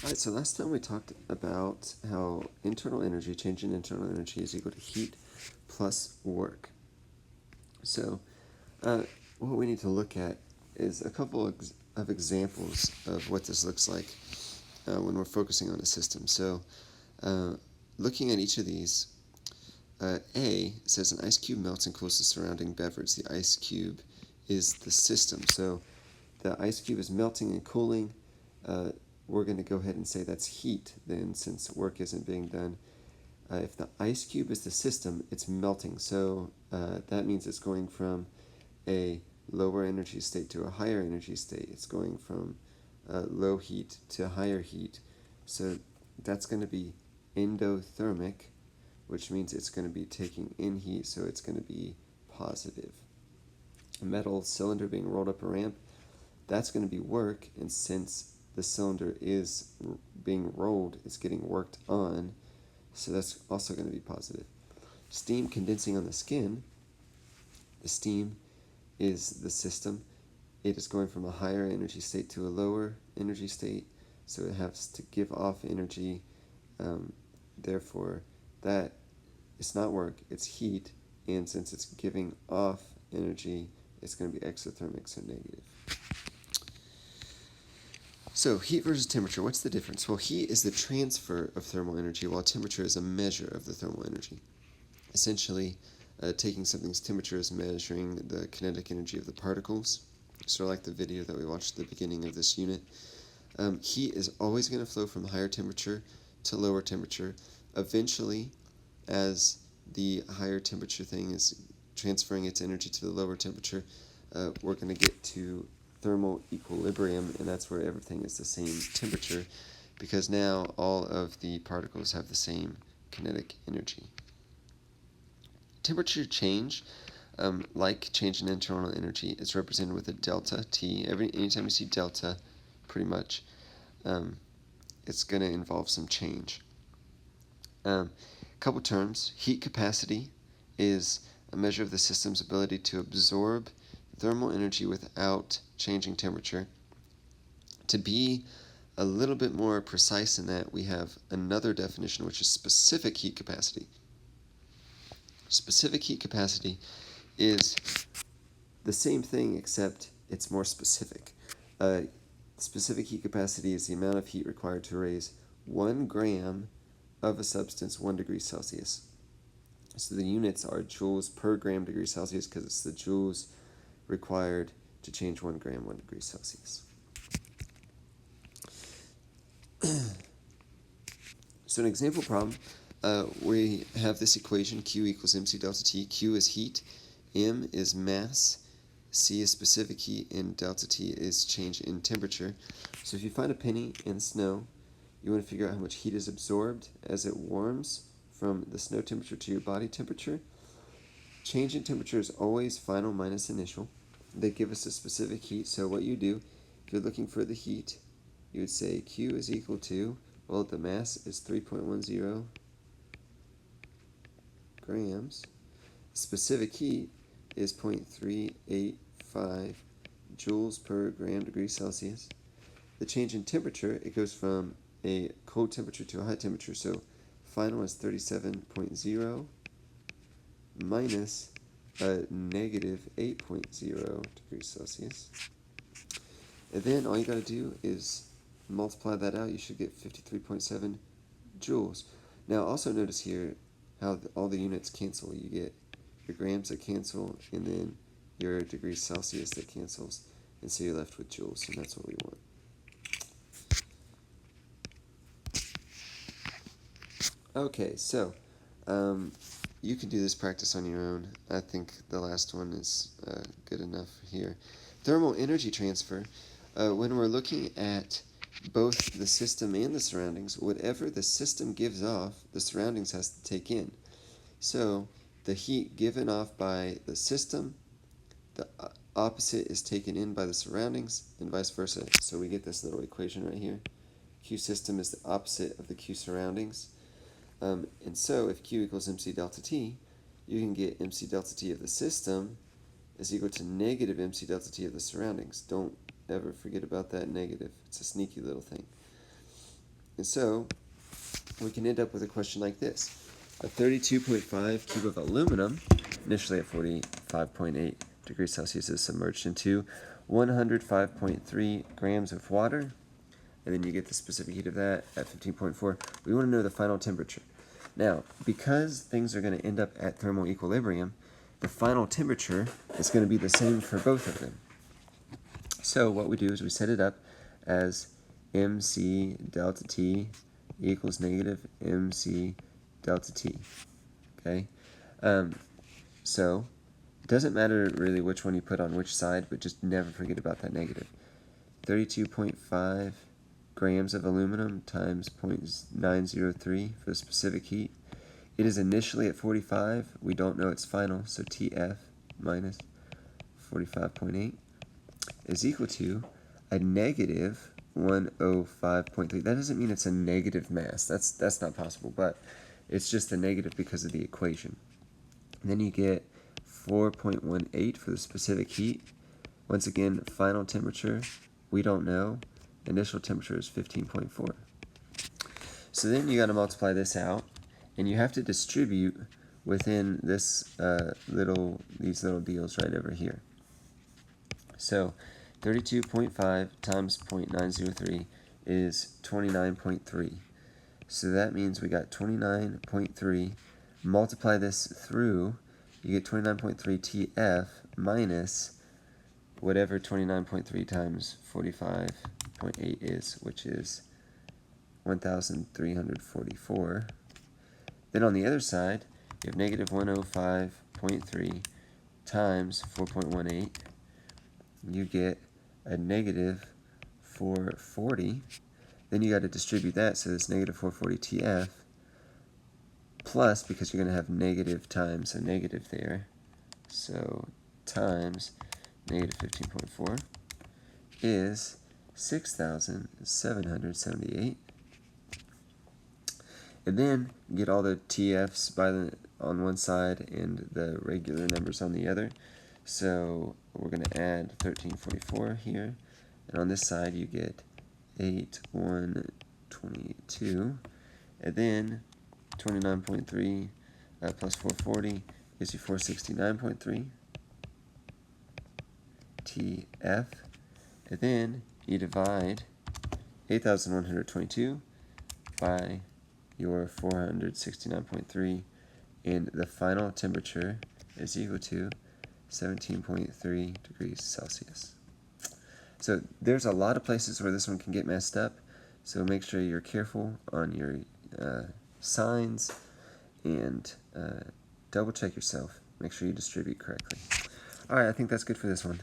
Alright, so last time we talked about how internal energy, change in internal energy, is equal to heat plus work. So what we need to look at is a couple of examples of what this looks like when we're focusing on a system. So looking at each of these, A says an ice cube melts and cools the surrounding beverage. The ice cube is the system. So the ice cube is melting and cooling. We're going to go ahead and say that's heat then, since work isn't being done. If the ice cube is the system, it's melting. So that means it's going from a lower energy state to a higher energy state. It's going from low heat to higher heat. So that's going to be endothermic, which means it's going to be taking in heat, so it's going to be positive. A metal cylinder being rolled up a ramp, that's going to be work, and since the cylinder is being rolled, it's getting worked on, so that's also going to be positive. Steam condensing on the skin, the steam is the system. It is going from a higher energy state to a lower energy state, so it has to give off energy. Therefore, that it's not work, it's heat, and since it's giving off energy, it's going to be exothermic, so negative. So heat versus temperature, what's the difference? Well, heat is the transfer of thermal energy, while temperature is a measure of the thermal energy. Essentially, taking something's temperature is measuring the kinetic energy of the particles. So like the video that we watched at the beginning of this unit. Heat is always going to flow from higher temperature to lower temperature. Eventually, as the higher temperature thing is transferring its energy to the lower temperature, we're going to get to thermal equilibrium, and that's where everything is the same temperature, because now all of the particles have the same kinetic energy. Temperature change, like change in internal energy, is represented with a delta T. Anytime you see delta, pretty much, it's going to involve some change. Couple terms. Heat capacity is a measure of the system's ability to absorb thermal energy without changing temperature. To be a little bit more precise in that, we have another definition, which is specific heat capacity. Specific heat capacity is the same thing, except it's more specific. Specific heat capacity is the amount of heat required to raise 1 gram of a substance 1 degree Celsius. So the units are joules per gram degree Celsius, because it's the joules required to change 1 gram 1 degree Celsius. So an example problem, we have this equation, Q equals mc delta T. Q is heat, m is mass, C is specific heat, and delta T is change in temperature. So if you find a penny in snow, you want to figure out how much heat is absorbed as it warms from the snow temperature to your body temperature. Change in temperature is always final minus initial. They give us a specific heat, so what you do, if you're looking for the heat, you would say Q is equal to, well, the mass is 3.10 grams. Specific heat is 0.385 joules per gram degree Celsius. The change in temperature, it goes from a cold temperature to a high temperature, so final is 37.0 minus a negative 8.0 degrees Celsius. And then all you got to do is multiply that out. You should get 53.7 joules. Now also notice here how all the units cancel. You get your grams that cancel, and then your degrees Celsius that cancels, and so you're left with joules, and that's what we want. Okay, so you can do this practice on your own. I think the last one is good enough here. Thermal energy transfer, when we're looking at both the system and the surroundings, whatever the system gives off, the surroundings has to take in. So the heat given off by the system, the opposite is taken in by the surroundings, and vice versa. So we get this little equation right here. Q system is the opposite of the Q surroundings. And so if Q equals mc delta T, you can get mc delta T of the system is equal to negative mc delta T of the surroundings. Don't ever forget about that negative. It's a sneaky little thing. And so we can end up with a question like this. A 32.5 cube of aluminum, initially at 45.8 degrees Celsius, is submerged into 105.3 grams of water. And then you get the specific heat of that at 15.4. We want to know the final temperature. Now, because things are going to end up at thermal equilibrium, the final temperature is going to be the same for both of them. So what we do is we set it up as mc delta T equals negative mc delta T. Okay? So it doesn't matter really which one you put on which side, but just never forget about that negative. 32.5 grams of aluminum times 0.903 for the specific heat. It is initially at 45. We don't know its final, so TF minus 45.8 is equal to a negative 105.3. That doesn't mean it's a negative mass. That's not possible, but it's just a negative because of the equation. And then you get 4.18 for the specific heat. Once again, final temperature, we don't know. Initial temperature is 15.4. So then you got to multiply this out, and you have to distribute within this these little deals right over here. So 32.5 times 0.903 is 29.3. So that means we got 29.3. Multiply this through, you get 29.3 TF minus whatever 29.3 times 45.8 is, which is 1,344. Then on the other side, you have negative 105.3 times 4.18. You get a negative 440. Then you got to distribute that, so it's negative 440 TF plus, because you're going to have negative times a negative there, so times negative 15.4 is 6,778. And then get all the TFs on one side and the regular numbers on the other. So we're going to add 1344 here, and on this side you get 8122, and then 29.3 plus 440 gives you 469.3 TF, and then you divide 8,122 by your 469.3, and the final temperature is equal to 17.3 degrees Celsius. So there's a lot of places where this one can get messed up, so make sure you're careful on your signs, and double check yourself. Make sure you distribute correctly. Alright, I think that's good for this one.